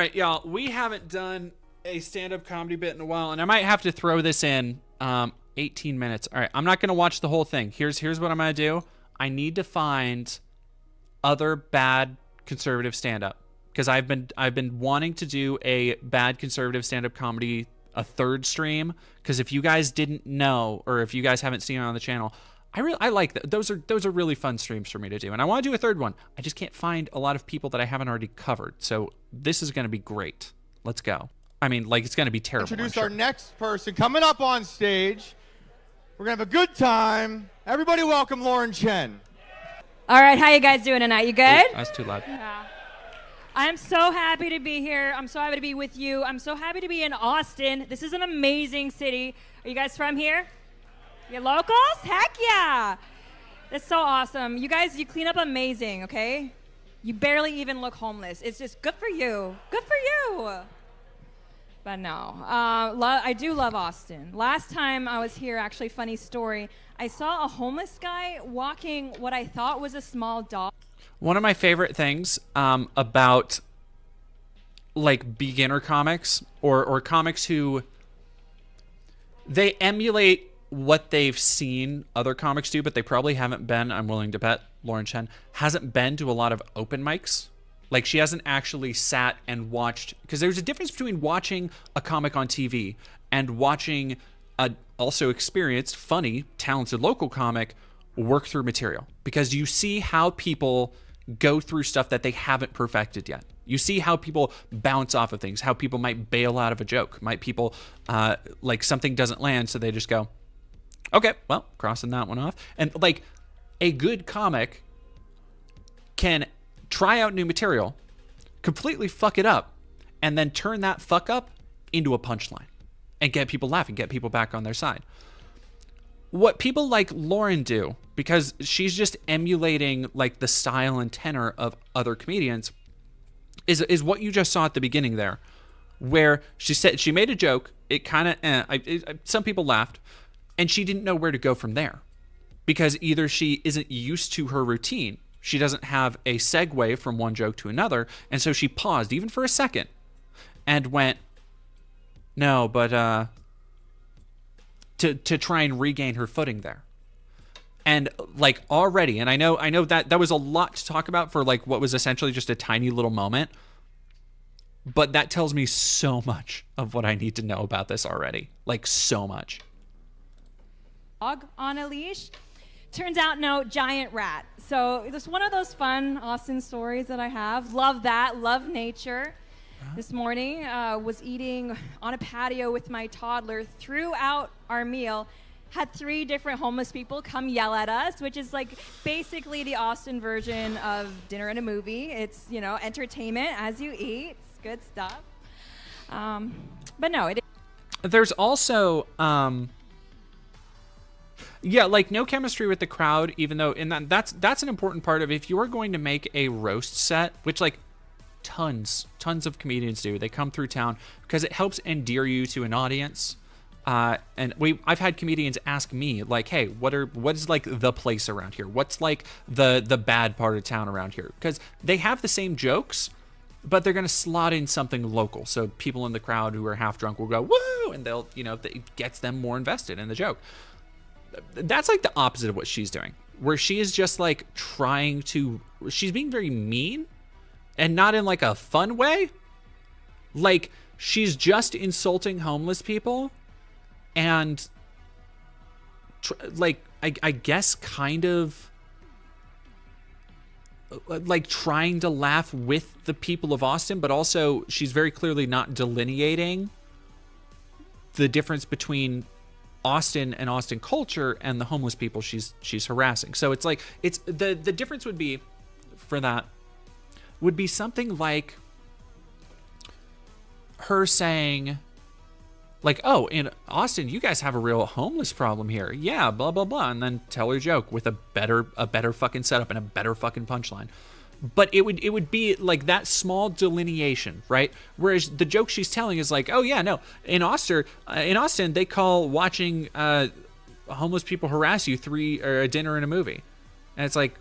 right, y'all. We haven't done a stand-up comedy bit in a while, and I might have to throw this in 18 minutes. All right, I'm not going to watch the whole thing. Here's what I'm going to do. I need to find other bad conservative stand-up because I've been wanting to do a bad conservative stand-up comedy, a third stream, because if you guys didn't know or if you guys haven't seen it on the channel, I like that. Those are really fun streams for me to do, and I want to do a third one. I just can't find a lot of people that I haven't already covered, so this is going to be great. Let's go. I mean, like, it's going to be terrible. Introduce our next person coming up on stage. We're going to have a good time. Everybody welcome Lauren Chen. All right, how you guys doing tonight? You good? That's too loud. Yeah. I'm so happy to be here. I'm so happy to be with you. I'm so happy to be in Austin. This is an amazing city. Are you guys from here? You locals? Heck yeah. That's so awesome. You guys, you clean up amazing, okay? You barely even look homeless. It's just good for you. Good for you. But no, I do love Austin. Last time I was here, actually, funny story, I saw a homeless guy walking what I thought was a small dog. One of my favorite things about like beginner comics or comics who they emulate what they've seen other comics do, but they probably haven't been, I'm willing to bet Lauren Chen hasn't been to a lot of open mics. Like, she hasn't actually sat and watched, because there's a difference between watching a comic on TV and watching a also experienced, funny, talented local comic work through material, because you see how people go through stuff that they haven't perfected yet. You see how people bounce off of things, how people might bail out of a joke, people like something doesn't land, so they just go, okay, well, crossing that one off. And like, a good comic can try out new material, completely fuck it up, and then turn that fuck up into a punchline and get people laughing, get people back on their side. What people like Lauren do, because she's just emulating like the style and tenor of other comedians, is what you just saw at the beginning there, where she said she made a joke, it kind of some people laughed, and she didn't know where to go from there, because either she isn't used to her routine, she doesn't have a segue from one joke to another, and so she paused even for a second and went, no, but to try and regain her footing there. And like already, and I know that was a lot to talk about for like what was essentially just a tiny little moment, but that tells me so much of what I need to know about this already. Like, so much. Dog on a leash. Turns out, no, giant rat. So it's one of those fun Austin stories that I have. Love that. Love nature. This morning, was eating on a patio with my toddler. Throughout our meal, had 3 different homeless people come yell at us, which is like basically the Austin version of dinner and a movie. It's, you know, entertainment as you eat. It's good stuff. But no, there's also yeah, like no chemistry with the crowd, even though that's an important part of, if you are going to make a roast set, which like tons of comedians do. They come through town because it helps endear you to an audience. And I've had comedians ask me like, hey, what is like the place around here? What's like the bad part of town around here? Because they have the same jokes, but they're going to slot in something local. So people in the crowd who are half drunk will go, woo, and they'll, you know, it gets them more invested in the joke. That's like the opposite of what she's doing, where she is just like she's being very mean, and not in like a fun way. Like, she's just insulting homeless people and like, I guess kind of like trying to laugh with the people of Austin, but also she's very clearly not delineating the difference between Austin and Austin culture and the homeless people she's harassing. So it's like, it's the difference would be, for that, would be something like her saying like, oh, in Austin, you guys have a real homeless problem here. Yeah, blah, blah, blah. And then tell her joke with a better fucking setup and a better fucking punchline. But it would be like that small delineation, right? Whereas the joke she's telling is like, oh yeah, no, in Austin, they call watching homeless people harass you a dinner and a movie. And it's like,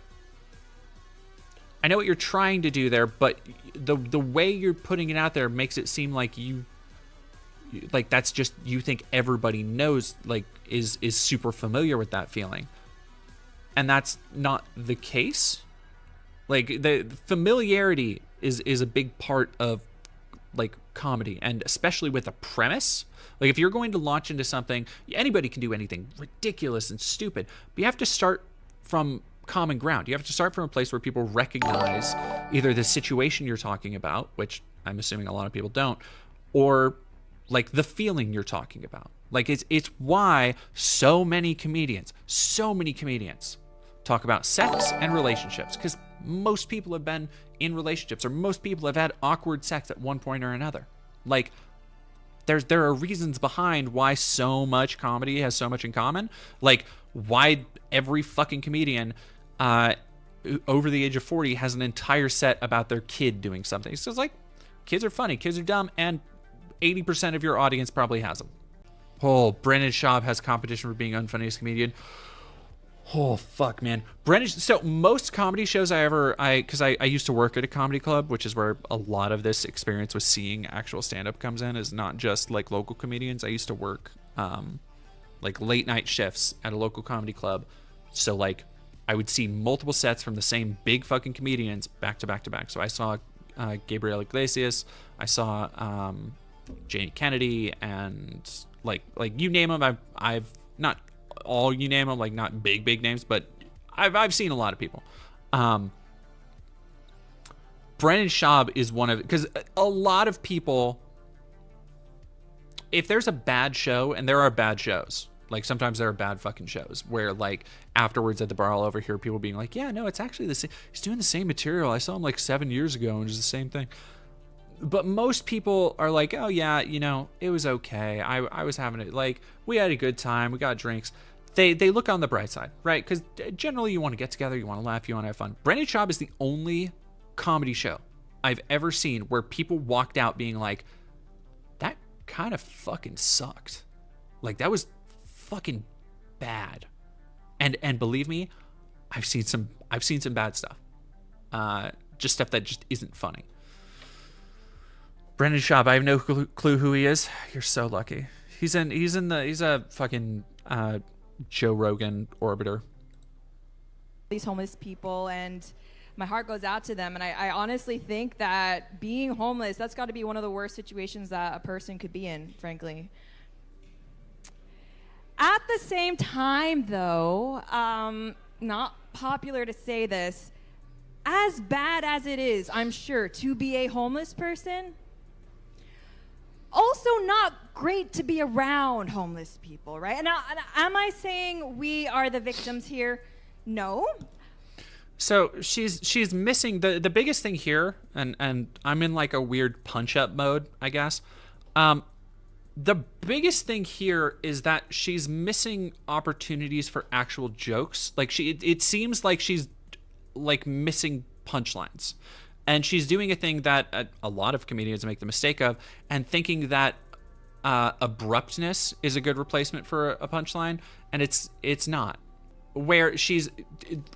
I know what you're trying to do there, but the way you're putting it out there makes it seem like that's just, you think everybody knows, like is super familiar with that feeling. And that's not the case. Like the familiarity is a big part of like comedy, and especially with a premise. Like if you're going to launch into something, anybody can do anything ridiculous and stupid, but you have to start from common ground. You have to start from a place where people recognize either the situation you're talking about, which I'm assuming a lot of people don't, or like the feeling you're talking about. Like it's why so many comedians talk about sex and relationships, because most people have been in relationships, or most people have had awkward sex at one point or another. Like there are reasons behind why so much comedy has so much in common. Like why every fucking comedian over the age of 40 has an entire set about their kid doing something. So it's like, kids are funny, kids are dumb, and 80% of your audience probably has them. Oh, Brendan Schaub has competition for being unfunniest comedian. Oh, fuck, man. So most comedy shows because I used to work at a comedy club, which is where a lot of this experience with seeing actual stand-up comes in, is not just like local comedians. I used to work like late night shifts at a local comedy club. So like I would see multiple sets from the same big fucking comedians back to back to back. So I saw Gabriel Iglesias, I saw Janie Kennedy, and like you name them. I've not all you name them, like not big names, but I've seen a lot of people. Brendan Schaub is one of, because a lot of people, if there's a bad show, and there are bad shows, like sometimes there are bad fucking shows where like afterwards at the bar I'll overhear people being like, yeah, no, it's actually the same, he's doing the same material, I saw him like 7 years ago and it's the same thing. But most people are like, oh yeah, you know, it was okay, I was having it, like we had a good time, we got drinks. They look on the bright side, right? Because generally you want to get together, you want to laugh, you want to have fun. Brendan Schaub is the only comedy show I've ever seen where people walked out being like, that kind of fucking sucked. Like that was fucking bad. And believe me, I've seen some bad stuff. Just stuff that just isn't funny. Brendan Schaub, I have no clue who he is. You're so lucky. He's a fucking Joe Rogan orbiter. These homeless people, and my heart goes out to them. And I honestly think that being homeless, that's got to be one of the worst situations that a person could be in, frankly. At the same time, though, not popular to say this, as bad as it is, I'm sure, to be a homeless person, also not great to be around homeless people, right? Now, am I saying we are the victims here? No. So she's missing the biggest thing here, and I'm in like a weird punch-up mode, I guess. The biggest thing here is that she's missing opportunities for actual jokes. Like it seems like she's like missing punchlines. And she's doing a thing that a lot of comedians make the mistake of, and thinking that abruptness is a good replacement for a punchline, and it's not. Where she's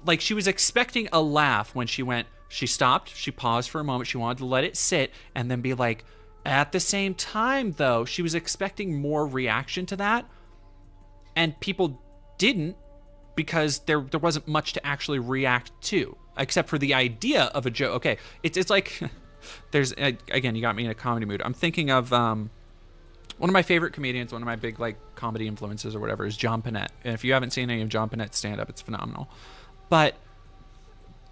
like, she was expecting a laugh when she stopped, she paused for a moment, she wanted to let it sit, and then be like, at the same time, though, she was expecting more reaction to that, and people didn't, because there wasn't much to actually react to, except for the idea of a joke. Okay, it's like, there's, again, you got me in a comedy mood. I'm thinking of one of my favorite comedians, one of my big like comedy influences or whatever, is John Panette. And if you haven't seen any of John Panette's stand-up, it's phenomenal. But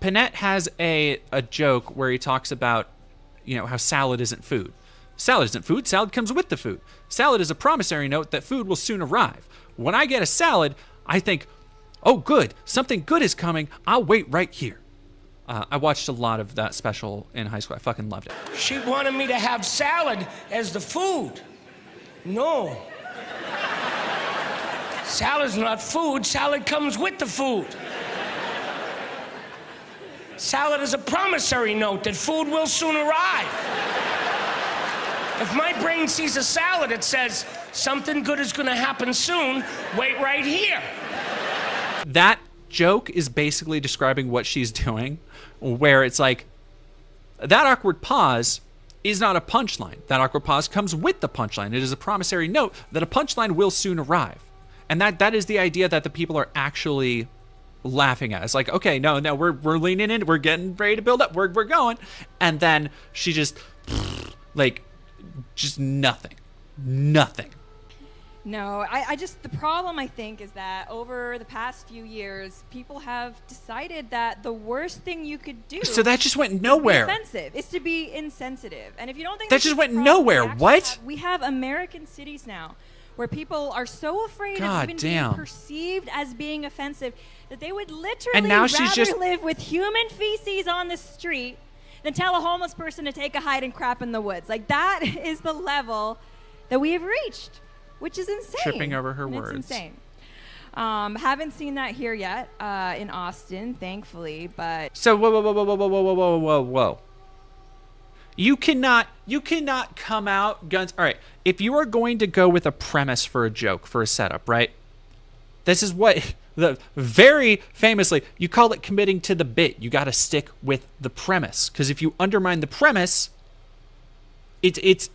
Panette has a joke where he talks about, you know, how salad isn't food. Salad isn't food. Salad comes with the food. Salad is a promissory note that food will soon arrive. When I get a salad, I think, oh, good, something good is coming. I'll wait right here. I watched a lot of that special in high school. I fucking loved it. She wanted me to have salad as the food. No. Salad's not food. Salad comes with the food. Salad is a promissory note that food will soon arrive. If my brain sees a salad, it says, something good is going to happen soon. Wait right here. That joke is basically describing what she's doing, where it's like, that awkward pause is not a punchline. That awkward pause comes with the punchline. It is a promissory note that a punchline will soon arrive. And that is the idea that the people are actually laughing at. It's like, okay, no, we're leaning in, we're getting ready to build up, we're going. And then she just, like, just nothing. No, I just, the problem I think is that over the past few years, people have decided that the worst thing you could do. So that just went nowhere. Offensive is to be insensitive. And if you don't think that just went nowhere, what? We have American cities now where people are so afraid of even being perceived as being offensive that they would literally rather live with human feces on the street than tell a homeless person to take a hide and crap in the woods. Like, that is the level that we have reached, which is insane. Tripping over her words. It's insane. Haven't seen that here yet in Austin, thankfully, but... So, whoa. You cannot come out guns. All right, if you are going to go with a premise for a joke, for a setup, right? This is what, very famously, you call it committing to the bit. You got to stick with the premise, because if you undermine the premise, it's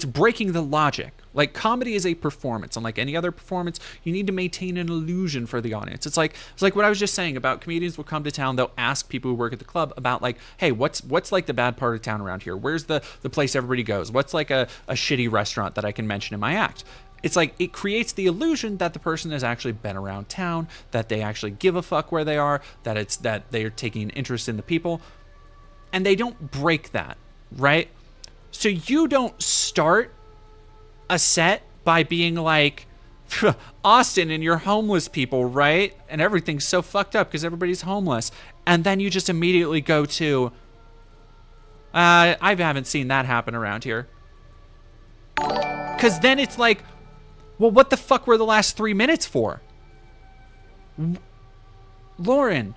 breaking the logic. Like, comedy is a performance. Unlike any other performance, you need to maintain an illusion for the audience. It's like what I was just saying about comedians will come to town. They'll ask people who work at the club about, like, hey, what's like the bad part of town around here? Where's the place everybody goes? What's like a shitty restaurant that I can mention in my act? It's like, it creates the illusion that the person has actually been around town, that they actually give a fuck where they are, that they are taking an interest in the people, and they don't break that, right? So you don't start a set by being like, Austin and your homeless people, right? And everything's so fucked up because everybody's homeless. And then you just immediately go to, I haven't seen that happen around here. Because then it's like, well, what the fuck were the last 3 minutes for? Lauren.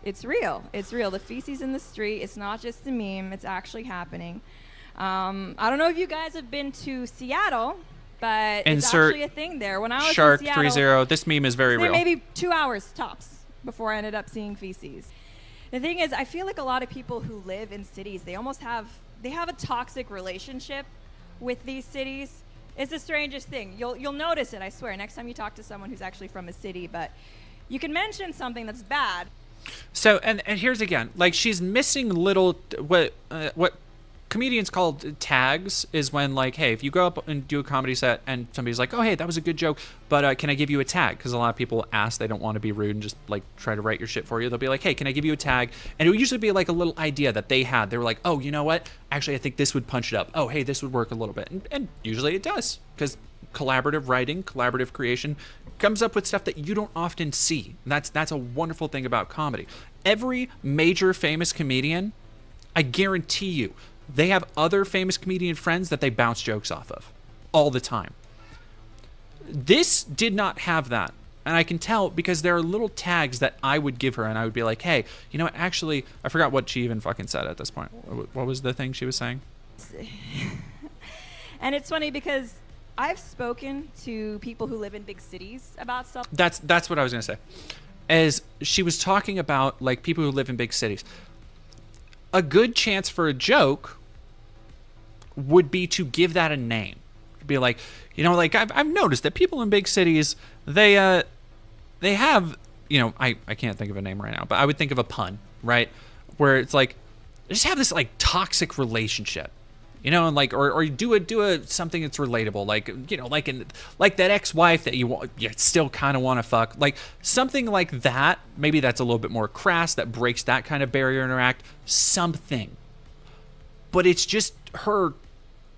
It's real. It's real. The feces in the street, it's not just a meme. It's actually happening. I don't know if you guys have been to Seattle, but it's actually a thing there. When I was Shark in Seattle, 30. This meme is very real. Maybe 2 hours tops before I ended up seeing feces. The thing is, I feel like a lot of people who live in cities, they have a toxic relationship with these cities. It's the strangest thing. You'll notice it, I swear, next time you talk to someone who's actually from a city. But you can mention something that's bad. So, and here's again, like, she's missing little, what comedians call tags is when, like, hey, if you go up and do a comedy set and somebody's like, oh, hey, that was a good joke, but can I give you a tag? Because a lot of people ask, they don't want to be rude and just, like, try to write your shit for you. They'll be like, hey, can I give you a tag? And it would usually be like a little idea that they had. They were like, oh, you know what? Actually, I think this would punch it up. Oh, hey, this would work a little bit. And usually it does, because collaborative writing, collaborative creation comes up with stuff that you don't often see. That's a wonderful thing about comedy. Every major famous comedian, I guarantee you, they have other famous comedian friends that they bounce jokes off of all the time. This did not have that. And I can tell because there are little tags that I would give her, and I would be like, hey, you know what, actually, I forgot what she even fucking said at this point. What was the thing she was saying? And it's funny because I've spoken to people who live in big cities about stuff. That's what I was going to say. As she was talking about, like, people who live in big cities. A good chance for a joke would be to give that a name. Be like, you know, like, I've noticed that people in big cities, they have, you know, I can't think of a name right now, but I would think of a pun, right? Where it's like, they just have this, like, toxic relationship, you know, and like, or do a something that's relatable, like, you know, like that ex-wife that you still kind of want to fuck, like something like that. Maybe that's a little bit more crass, that breaks that kind of barrier interact, something. But it's just her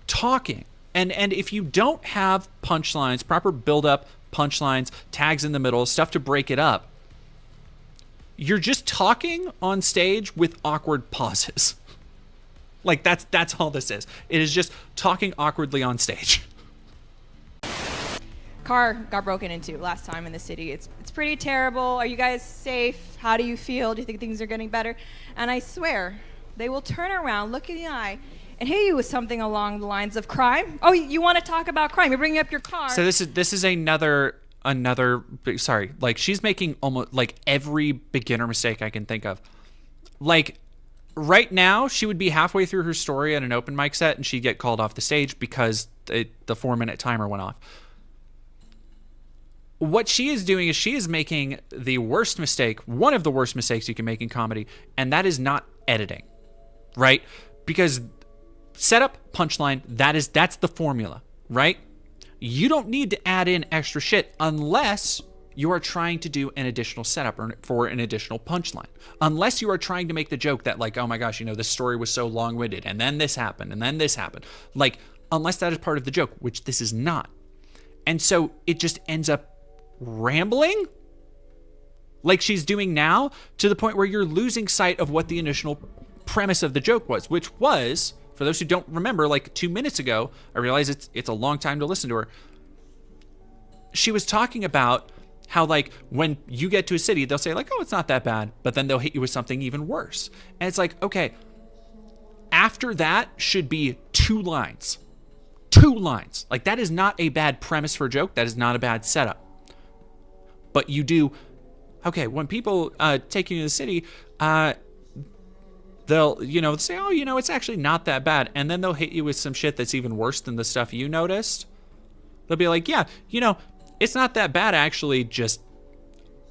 talking. And if you don't have punchlines, proper build-up punchlines, tags in the middle, stuff to break it up, you're just talking on stage with awkward pauses. Like, that's all this is. It is just talking awkwardly on stage. Car got broken into last time in the city. It's pretty terrible. Are you guys safe? How do you feel? Do you think things are getting better? And I swear, they will turn around, look in the eye, and hit you with something along the lines of crime. Oh, you want to talk about crime? You're bringing up your car. So this is another she's making almost like every beginner mistake I can think of. Like right now, she would be halfway through her story at an open mic set and she'd get called off the stage because the 4-minute timer went off. What she is doing is she is making the worst mistake, one of the worst mistakes you can make in comedy, and that is not editing, right? Because setup, punchline, that's the formula, right? You don't need to add in extra shit unless you are trying to do an additional setup or for an additional punchline. Unless you are trying to make the joke that like, oh my gosh, this story was so long-winded and then this happened and then this happened. Like, unless that is part of the joke, which this is not. And so it just ends up rambling like she's doing now, to the point where you're losing sight of what the initial premise of the joke was, which was, for those who don't remember, like 2 minutes ago, I realize it's a long time to listen to her. She was talking about how like when you get to a city, they'll say like, oh, it's not that bad, but then they'll hit you with something even worse. And it's like, okay, after that should be 2 lines. 2 lines. Like that is not a bad premise for a joke. That is not a bad setup. But you do, okay, when people take you to the city, they'll, say, oh, it's actually not that bad. And then they'll hit you with some shit that's even worse than the stuff you noticed. They'll be like, yeah, it's not that bad actually just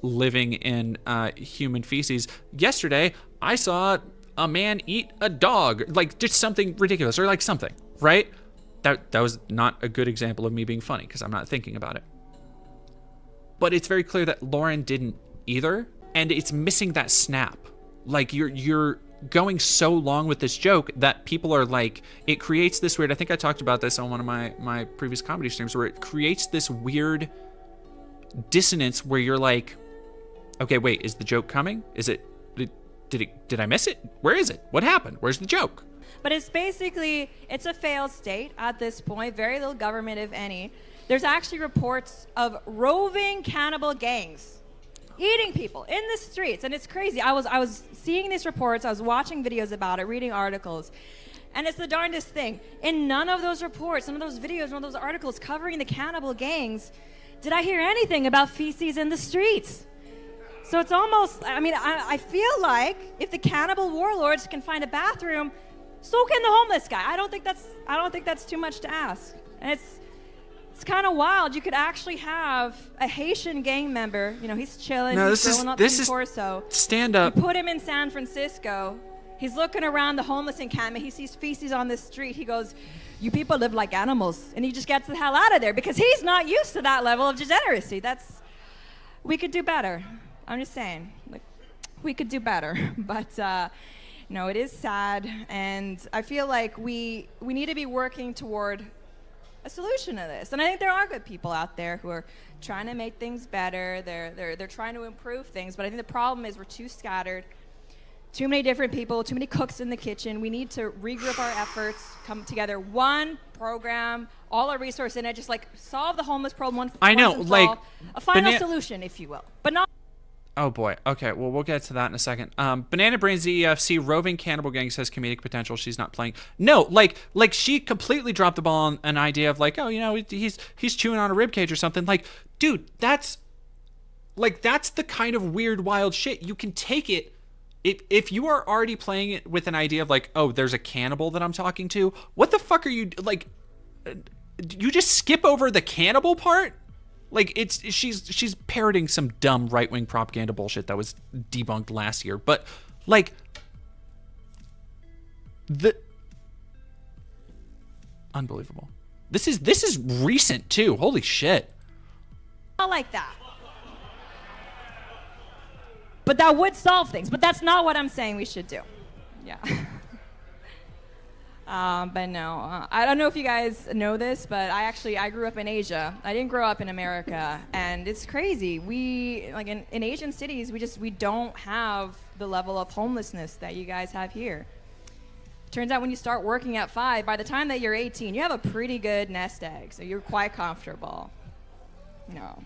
living in human feces. Yesterday, I saw a man eat a dog. Like just something ridiculous or like something, right? That was not a good example of me being funny because I'm not thinking about it. But it's very clear that Lauren didn't either, and it's missing that snap. Like you're going so long with this joke that people are like, it creates this weird, I think I talked about this on one of my previous comedy streams, where it creates this weird dissonance where you're like, okay, wait, is the joke coming? Is it, did I miss it? Where is it? What happened? Where's the joke? But it's a failed state at this point, very little government, if any. There's actually reports of roving cannibal gangs eating people in the streets, and it's crazy. I was seeing these reports, I was watching videos about it, reading articles, and it's the darndest thing. In none of those reports, none of those videos, none of those articles covering the cannibal gangs, did I hear anything about feces in the streets. So it's almost, I feel like if the cannibal warlords can find a bathroom, so can the homeless guy. I don't think that's too much to ask. And it's kind of wild. You could actually have a Haitian gang member. He's chilling. No, he's this is torso. Stand up. You put him in San Francisco. He's looking around the homeless encampment. He sees feces on the street. He goes, "You people live like animals," and he just gets the hell out of there because he's not used to that level of degeneracy. We could do better. I'm just saying, we could do better. But no, it is sad, and I feel like we need to be working toward a solution to this. And I think there are good people out there who are trying to make things better. They're trying to improve things. But I think the problem is we're too scattered, too many different people, too many cooks in the kitchen. We need to regroup our efforts, come together, one program, all our resources in it, just like solve the homeless problem once and for all. A final solution, if you will, but not. Oh boy. Okay. Well, we'll get to that in a second. Banana Brains EFC, roving cannibal gang says comedic potential. She's not playing. No, like she completely dropped the ball on an idea of like, oh, he's chewing on a rib cage or something. Like, dude, that's the kind of weird, wild shit. You can take it. If you are already playing it with an idea of like, oh, there's a cannibal that I'm talking to. What the fuck are you like? You just skip over the cannibal part. Like she's parroting some dumb right-wing propaganda bullshit that was debunked last year. But like unbelievable. This is recent too. Holy shit. Not like that. But that would solve things. But that's not what I'm saying we should do. Yeah. But no, I don't know if you guys know this, but I grew up in Asia. I didn't grow up in America, and it's crazy. We, like in Asian cities, we don't have the level of homelessness that you guys have here. Turns out when you start working at 5, by the time that you're 18, you have a pretty good nest egg, so you're quite comfortable. No.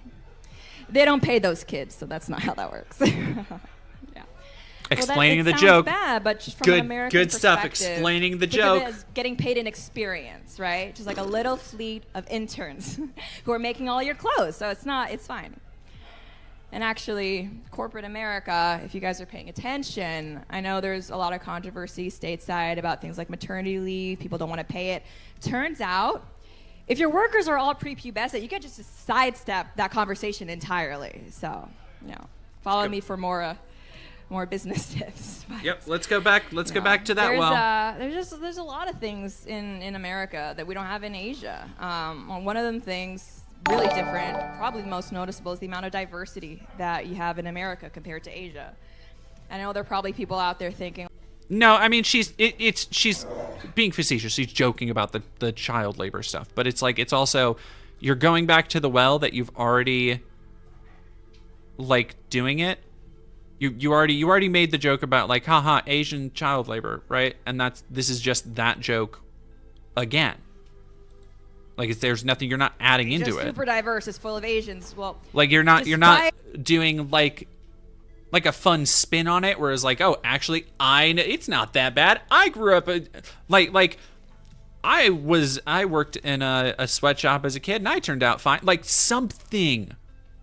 They don't pay those kids, so that's not how that works. Yeah. Explaining the sounds joke. Bad, but just from an American Good stuff. perspective, Explaining the think of joke. it as getting paid in experience, right? Just like a little fleet of interns who are making all your clothes. So it's fine. And actually, corporate America, if you guys are paying attention, I know there's a lot of controversy stateside about things like maternity leave. People don't want to pay it. Turns out, if your workers are all prepubescent, you can just sidestep that conversation entirely. So, follow me for more business tips. But, Yep, let's go back. Let's go back to that. There's a lot of things in America that we don't have in Asia. One of them things really different, probably the most noticeable, is the amount of diversity that you have in America compared to Asia. I know there are probably people out there thinking, No, I mean she's being facetious. She's joking about the child labor stuff, but it's like it's also you're going back to the well that you've already like doing it. You already made the joke about like haha Asian child labor, right? And this is just that joke again. Like there's nothing, you're not adding into just it. Super diverse, it's full of Asians. Well, like you're not doing like a fun spin on it, whereas like, oh, actually, it's not that bad. I grew up I worked in a sweatshop as a kid, and I turned out fine. Like something,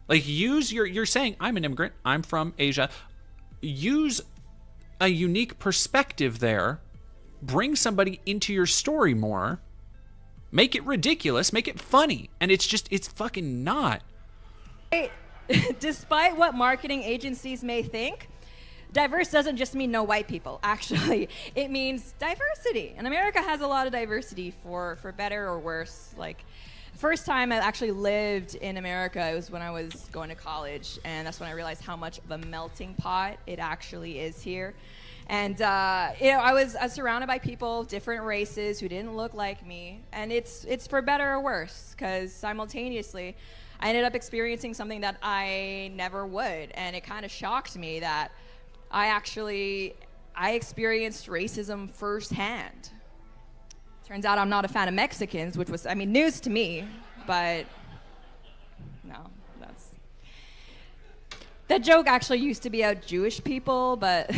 like you're saying I'm an immigrant, I'm from Asia. Use a unique perspective there. Bring somebody into your story more. Make it ridiculous. Make it funny, and it's fucking not. Despite what marketing agencies may think, diverse doesn't just mean no white people. Actually, it means diversity. And America has a lot of diversity for better or worse. Like, the first time I actually lived in America, it was when I was going to college. And that's when I realized how much of a melting pot it actually is here. And, I was surrounded by people of different races who didn't look like me. And it's for better or worse, because simultaneously, I ended up experiencing something that I never would, and it kind of shocked me that I experienced racism firsthand. Turns out I'm not a fan of Mexicans, which was, news to me, but no, that joke actually used to be about Jewish people, but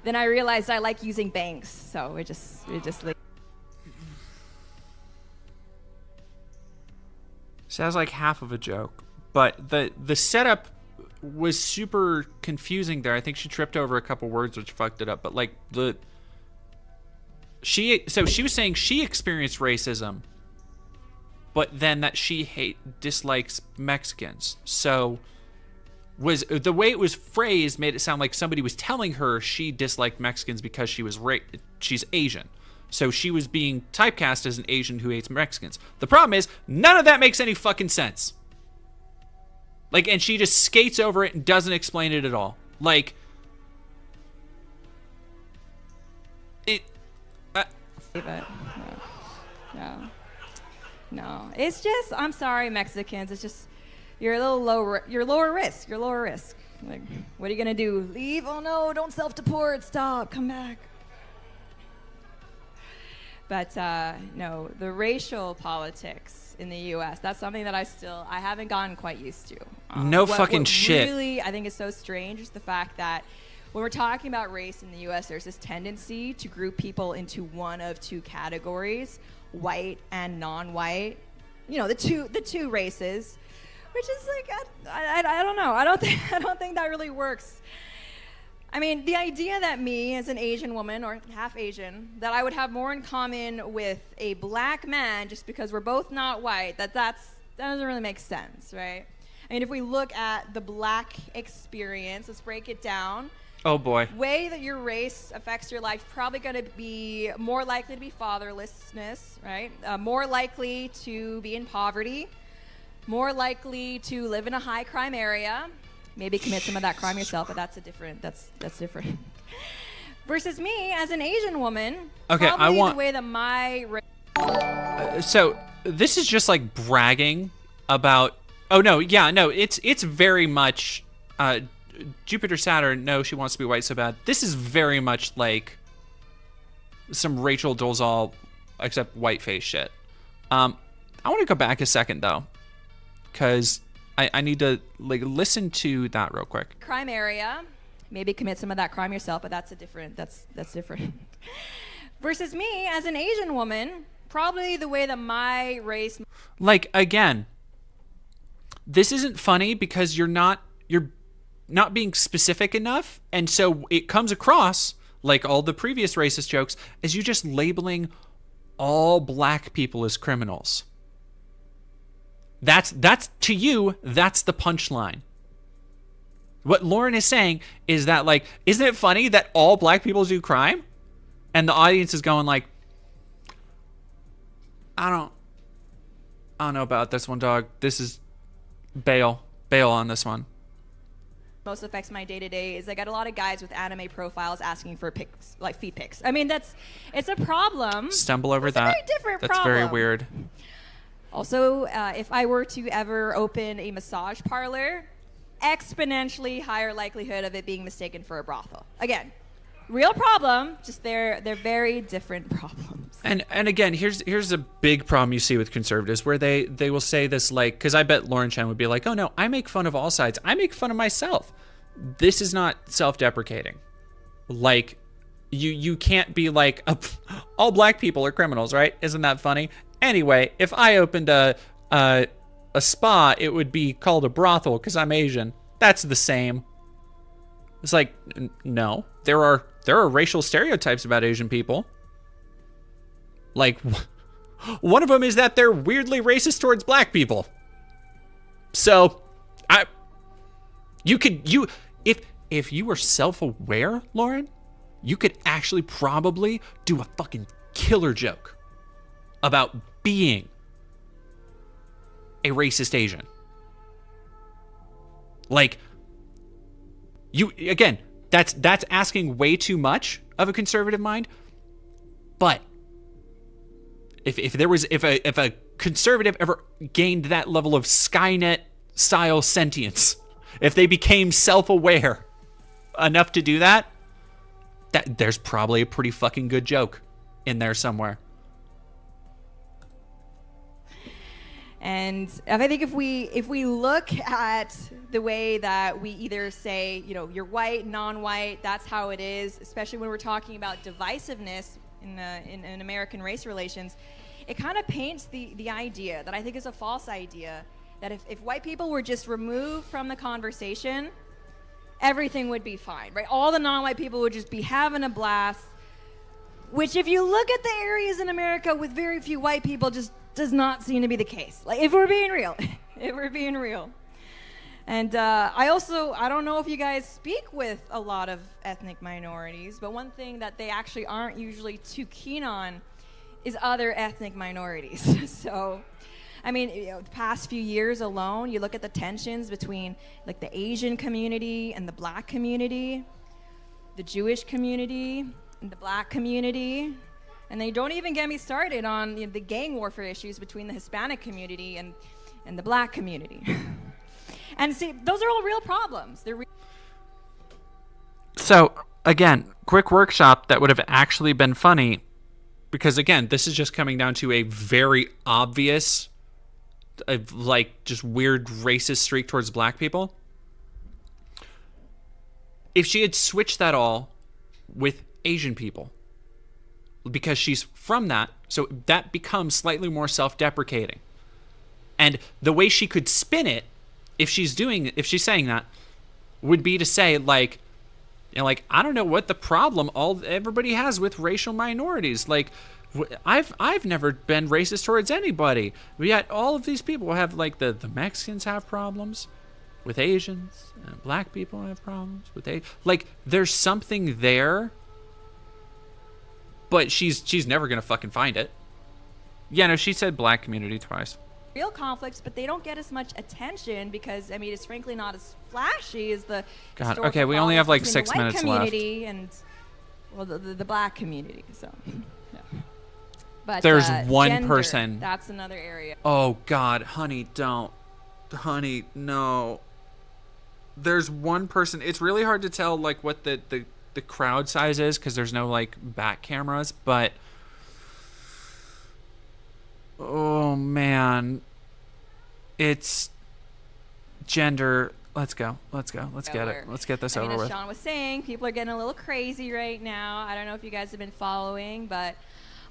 then I realized I like using banks, so it just Sounds like half of a joke, but the setup was super confusing there. I think she tripped over a couple words which fucked it up, but like she was saying she experienced racism, but then that she dislikes Mexicans. So was the way it was phrased made it sound like somebody was telling her she disliked Mexicans because she's Asian. So she was being typecast as an Asian who hates Mexicans. The problem is, none of that makes any fucking sense. Like, and she just skates over it and doesn't explain it at all. Like, No. It's just, I'm sorry, Mexicans. It's just, you're lower risk. You're lower risk. Like, what are you gonna do? Leave? Oh no, don't self-deport. Stop. Come back. But no, the racial politics in the U.S., that's something that I haven't gotten quite used to. What shit. Really, I think is so strange is the fact that when we're talking about race in the U.S., there's this tendency to group people into one of two categories, white and non-white. The two races, which is like I don't know. I don't think that really works. The idea that me, as an Asian woman, or half Asian, that I would have more in common with a black man just because we're both not white, that doesn't really make sense, right? If we look at the black experience, let's break it down. Oh boy. Way that your race affects your life, probably going to be more likely to be fatherlessness, right? More likely to be in poverty, more likely to live in a high crime area. Maybe commit some of that crime yourself, but that's different. Versus me, as an Asian woman, okay, probably the way that my so this is just like bragging about. Oh no, yeah, no, it's very much Jupiter Saturn. No, she wants to be white so bad. This is very much like some Rachel Dolezal, except whiteface shit. I want to go back a second though, because I need to listen to that real quick. Crime area, maybe commit some of that crime yourself, but that's different. Versus me as an Asian woman, probably the way that my race, like, again, this isn't funny because you're not being specific enough, and so it comes across like all the previous racist jokes as you just labeling all black people as criminals. That's to you, that's the punchline. What Lauren is saying is that, like, isn't it funny that all black people do crime? And the audience is going like, I don't know about this one, dog. This is bail on this one. Most affects my day-to-day is I got a lot of guys with anime profiles asking for pics, like feet pics. I mean, it's a problem. Stumble over it's that. A very different That's problem. very weird. Also, if I were to ever open a massage parlor, exponentially higher likelihood of it being mistaken for a brothel. Again, real problem, just they're very different problems. And again, here's a big problem you see with conservatives where they will say this, like, because I bet Lauren Chen would be like, oh no, I make fun of all sides. I make fun of myself. This is not self-deprecating. Like, you can't be like, all black people are criminals, right? Isn't that funny? Anyway, if I opened a spa, it would be called a brothel because I'm Asian. That's the same. It's like, no, there are racial stereotypes about Asian people. Like, one of them is that they're weirdly racist towards black people. So, if you were self-aware, Lauren, you could actually probably do a fucking killer joke about being a racist Asian. Like, again, that's asking way too much of a conservative mind. But if a conservative ever gained that level of Skynet style sentience, if they became self-aware enough to do that there's probably a pretty fucking good joke in there somewhere. And I think if we look at the way that we either say, you're white, non-white, that's how it is, especially when we're talking about divisiveness in American race relations, it kind of paints the idea that I think is a false idea that if white people were just removed from the conversation, everything would be fine, right? All the non-white people would just be having a blast, which if you look at the areas in America with very few white people, just does not seem to be the case. Like, if we're being real, And I don't know if you guys speak with a lot of ethnic minorities, but one thing that they actually aren't usually too keen on is other ethnic minorities. So, I mean, the past few years alone, you look at the tensions between like the Asian community and the black community, the Jewish community and the black community. And they don't even get me started on the gang warfare issues between the Hispanic community and the black community. And see, those are all real problems. So, again, quick workshop that would have actually been funny, because, again, this is just coming down to a very obvious, just weird racist streak towards black people. If she had switched that all with Asian people, because she's from that, so that becomes slightly more self-deprecating. And the way she could spin it, if she's saying that, would be to say, like, I don't know what the problem everybody has with racial minorities. Like, I've never been racist towards anybody. But yet all of these people have, like, the Mexicans have problems with Asians, and black people have problems with Asians. Like, there's something there, but she's never gonna fucking find it. Yeah, no, she said black community twice. Real conflicts, but they don't get as much attention because, I mean, it's frankly not as flashy as the God, okay, we only have like 6 minutes left. Community and, well, the black community, so, yeah. But there's one gender, person. That's another area. Oh, God, honey, don't. Honey, no. There's one person. It's really hard to tell, like, what the crowd size is because there's no, like, back cameras, but... Oh, man. It's gender. Let's go. Let's get it. Let's get this over as with. Sean was saying, people are getting a little crazy right now. I don't know if you guys have been following, but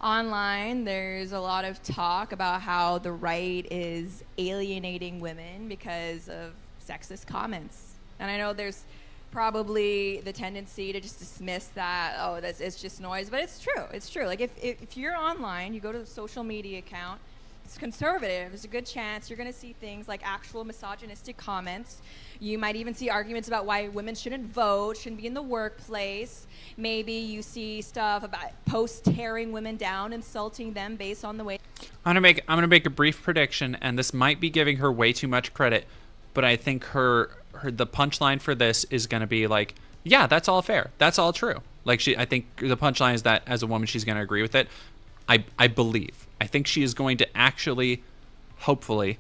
online there's a lot of talk about how the right is alienating women because of sexist comments. And I know there's probably the tendency to just dismiss that, oh, it's just noise, but it's true. It's true. Like if you're online, you go to the social media account, it's conservative, there's a good chance you're going to see things like actual misogynistic comments. You might even see arguments about why women shouldn't vote, shouldn't be in the workplace. Maybe you see stuff about posts tearing women down, insulting them based on the way. I'm gonna make a brief prediction, and this might be giving her way too much credit, but I think the punchline for this is gonna be like, yeah, that's all fair, that's all true. Like I think the punchline is that as a woman she's gonna agree with it. I believe. I think she is going to actually, hopefully,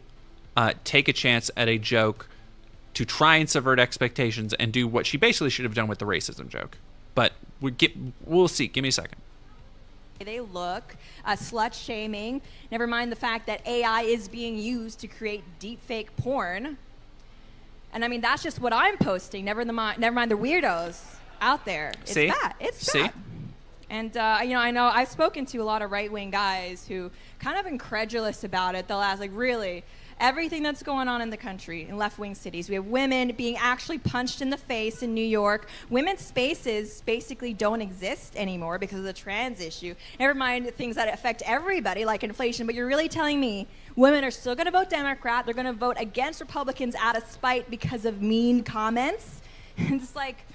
take a chance at a joke to try and subvert expectations and do what she basically should have done with the racism joke. But we'll see. Give me a second. They look, slut shaming. Never mind the fact that AI is being used to create deep fake porn. And I mean, that's just what I'm posting. Never mind the weirdos out there. It's See? bad. It's See? bad. And, I know I've spoken to a lot of right-wing guys who kind of incredulous about it. They'll ask, like, really, everything that's going on in the country, in left-wing cities, we have women being actually punched in the face in New York. Women's spaces basically don't exist anymore because of the trans issue. Never mind things that affect everybody, like inflation. But you're really telling me women are still going to vote Democrat. They're going to vote against Republicans out of spite because of mean comments? And it's like,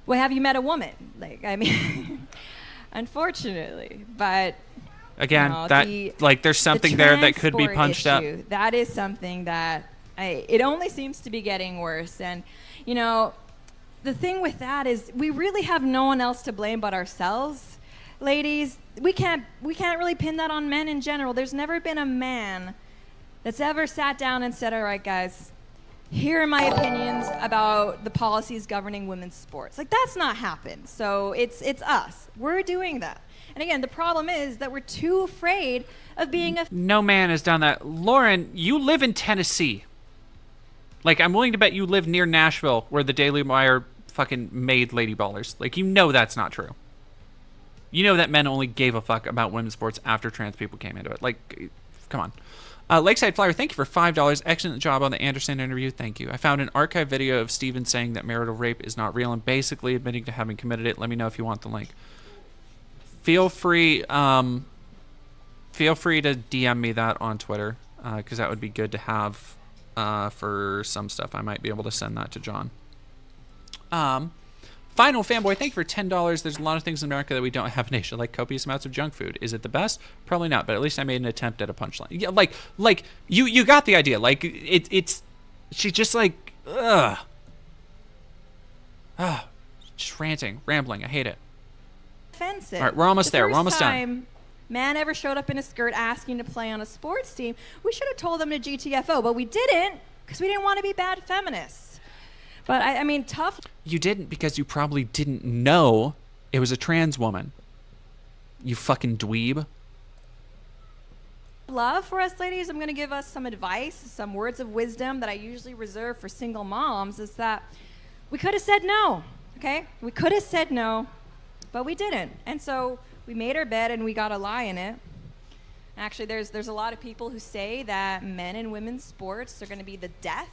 well, have you met a woman? Like, I mean, unfortunately, but again, there's something there that could be punched up. That is something that it only seems to be getting worse. And, the thing with that is we really have no one else to blame but ourselves. Ladies, we can't really pin that on men in general. There's never been a man that's ever sat down and said, all right, guys, here are my opinions about the policies governing women's sports. Like, that's not happened. So it's us. We're doing that. And again, the problem is that we're too afraid of being No man has done that. Lauren, you live in Tennessee. Like, I'm willing to bet you live near Nashville, where the Daily Wire fucking made lady ballers. Like, that's not true. You know that men only gave a fuck about women's sports after trans people came into it. Like, come on. Lakeside Flyer, thank you for $5. Excellent job on the Anderson interview. Thank you. I found an archive video of Steven saying that marital rape is not real and basically admitting to having committed it. Let me know if you want the link. Feel free to DM me that on Twitter, because that would be good to have for some stuff. I might be able to send that to John. Final Fanboy, thank you for $10. There's a lot of things in America that we don't have in Asia, like copious amounts of junk food. Is it the best? Probably not, but at least I made an attempt at a punchline. Yeah, like you got the idea. Like it's she's just like just ranting, rambling. I hate it. Offensive. All right, we're almost there. We're almost done. Time man ever showed up in a skirt asking to play on a sports team, we should have told them to GTFO, but we didn't because we didn't want to be bad feminists. But I mean, tough. You didn't because you probably didn't know it was a trans woman. You fucking dweeb. Love for us ladies, I'm going to give us some advice, some words of wisdom that I usually reserve for single moms, is that we could have said no, okay? We could have said no, but we didn't. And so we made our bed and we got to lie in it. Actually, there's a lot of people who say that men and women's sports are going to be the death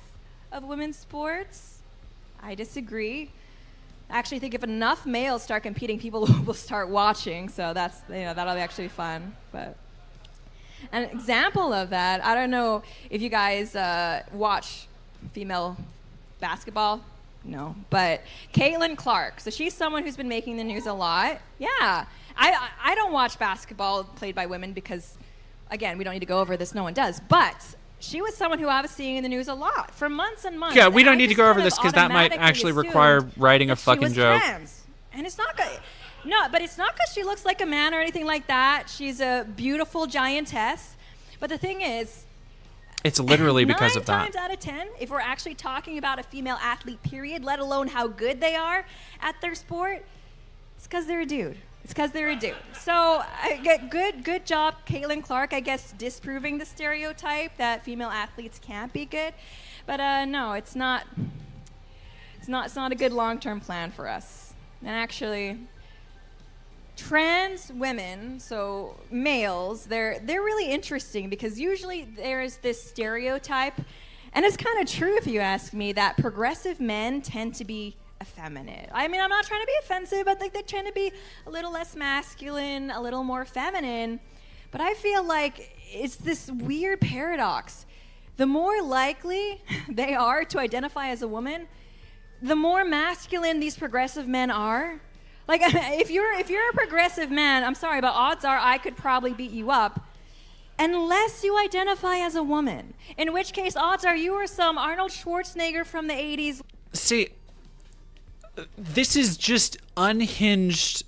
of women's sports. I disagree. I actually think if enough males start competing, people will start watching. So that's, that'll be actually fun. But an example of that, I don't know if you guys watch female basketball. No, but Caitlin Clark. So she's someone who's been making the news a lot. Yeah, I don't watch basketball played by women because, again, we don't need to go over this. No one does. But she was someone who I was seeing in the news a lot for months and months. Yeah, we don't need to go over this because that might actually require writing a fucking joke. Trans. And it's not good. No, but it's not because she looks like a man or anything like that. She's a beautiful giantess. But the thing is, it's literally because of that. 9 times out of 10, if we're actually talking about a female athlete, period, let alone how good they are at their sport, it's because they're a dude. It's because they're a dude. So I get good job, Caitlin Clark, I guess, disproving the stereotype that female athletes can't be good. But no, it's not a good long-term plan for us. And actually, trans women, so males, they're really interesting because usually there's this stereotype, and it's kind of true if you ask me, that progressive men tend to be effeminate. I mean, I'm not trying to be offensive, but like they tend to be a little less masculine, a little more feminine. But I feel like it's this weird paradox. The more likely they are to identify as a woman, the more masculine these progressive men are. Like, if you're a progressive man, I'm sorry, but odds are I could probably beat you up unless you identify as a woman. In which case, odds are you are some Arnold Schwarzenegger from the 80s. See, this is just unhinged.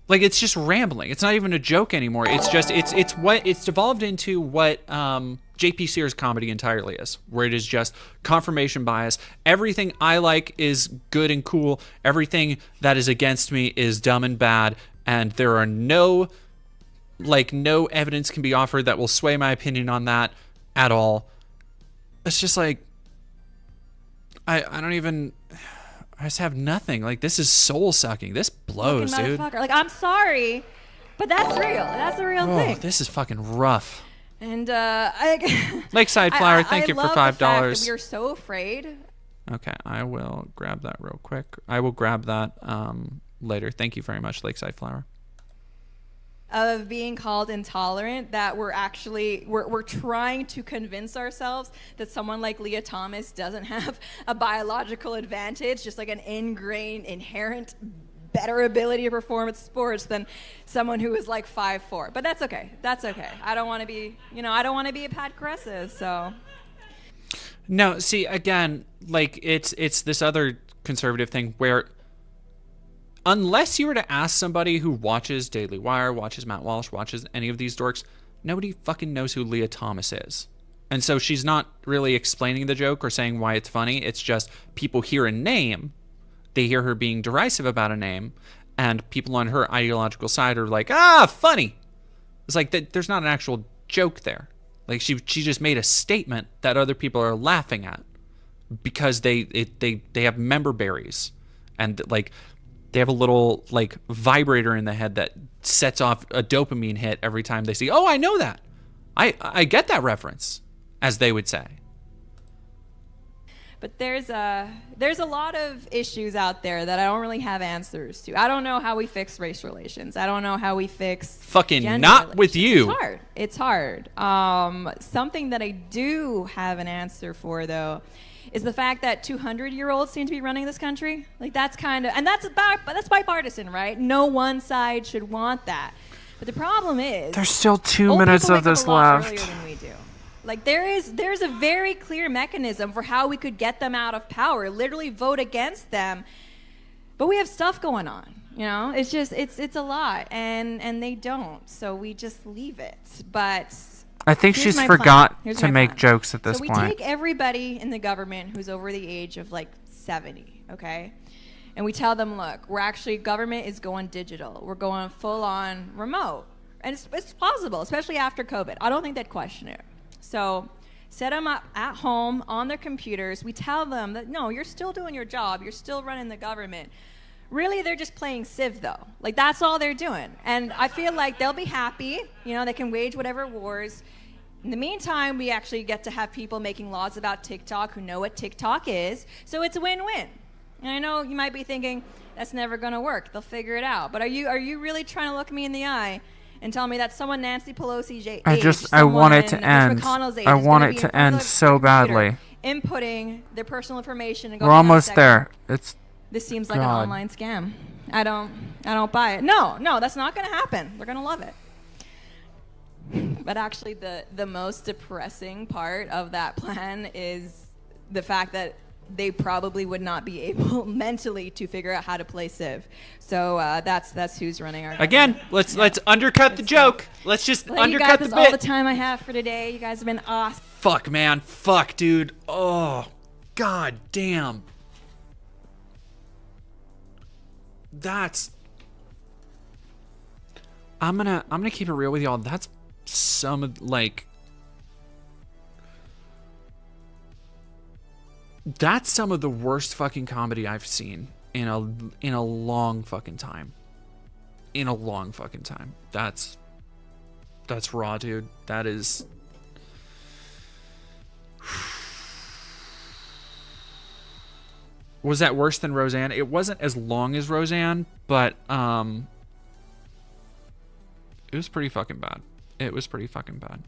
Like, it's just rambling. It's not even a joke anymore. It's just, it's devolved into what JP Sears comedy entirely is, where it is just confirmation bias. Everything I like is good and cool. Everything that is against me is dumb and bad. And there are no evidence can be offered that will sway my opinion on that at all. It's just like, I just have nothing. Like, this is soul sucking. This blows, dude. Like, I'm sorry, but that's real. That's a real thing. This is fucking rough. And Lakeside Flower, thank you for $5. I love the fact that we are so afraid. Okay, I will grab that real quick. I will grab that later. Thank you very much, Lakeside Flower. Of being called intolerant, that we're trying to convince ourselves that someone like Leah Thomas doesn't have a biological advantage, just like an ingrained, inherent better ability to perform at sports than someone who is like 5'4". But that's okay. That's okay. I don't want to be a Pat Caressa, so. No, see, again, like it's this other conservative thing where unless you were to ask somebody who watches Daily Wire, watches Matt Walsh, watches any of these dorks, nobody fucking knows who Leah Thomas is. And so she's not really explaining the joke or saying why it's funny. It's just people hear a name, they hear her being derisive about a name, and people on her ideological side are like, funny. It's like there's not an actual joke there. Like she just made a statement that other people are laughing at because they have member berries and like they have a little like vibrator in the head that sets off a dopamine hit every time they see, I know that. I get that reference, as they would say. But there's a lot of issues out there that I don't really have answers to. I don't know how we fix race relations. I don't know how we fix fucking gender not relations. With you. It's hard. Something that I do have an answer for, though, is the fact that 200-year-olds seem to be running this country. Like, that's that's bipartisan, right? No one side should want that. But the problem is there's still 2 minutes of this left. Earlier than we do. Like, there's a very clear mechanism for how we could get them out of power, literally vote against them. But we have stuff going on, you know? It's just, it's a lot, and they don't, so we just leave it. But I think she's forgot to make jokes at this point. So we take everybody in the government who's over the age of, like, 70, okay? And we tell them, look, government is going digital. We're going full-on remote. And it's possible, especially after COVID. I don't think they'd question it. So set them up at home on their computers. We tell them that, no, you're still doing your job. You're still running the government. Really, they're just playing Civ, though. Like, that's all they're doing. And I feel like they'll be happy. You know, they can wage whatever wars. In the meantime, we actually get to have people making laws about TikTok who know what TikTok is. So it's a win-win. And I know you might be thinking, that's never going to work. They'll figure it out. But are you really trying to look me in the eye and tell me that someone Nancy Pelosi's age, I want it to end. I want it to end so badly. Inputting their personal information and we're almost there. This seems like an online scam. I don't buy it. No, that's not going to happen. They're going to love it. But actually, the most depressing part of that plan is the fact that they probably would not be able mentally to figure out how to play Civ. So that's who's running our again. Let's undercut the joke. Let's just undercut the bit. That's all the time I have for today. You guys have been awesome. Fuck, man. Fuck, dude. Oh, god damn. I'm gonna keep it real with y'all. That's some of that's some of the worst fucking comedy I've seen in a long fucking time. In a long fucking time. That's raw, dude. That is. Was that worse than Roseanne? It wasn't as long as Roseanne, but it was pretty fucking bad. It was pretty fucking bad.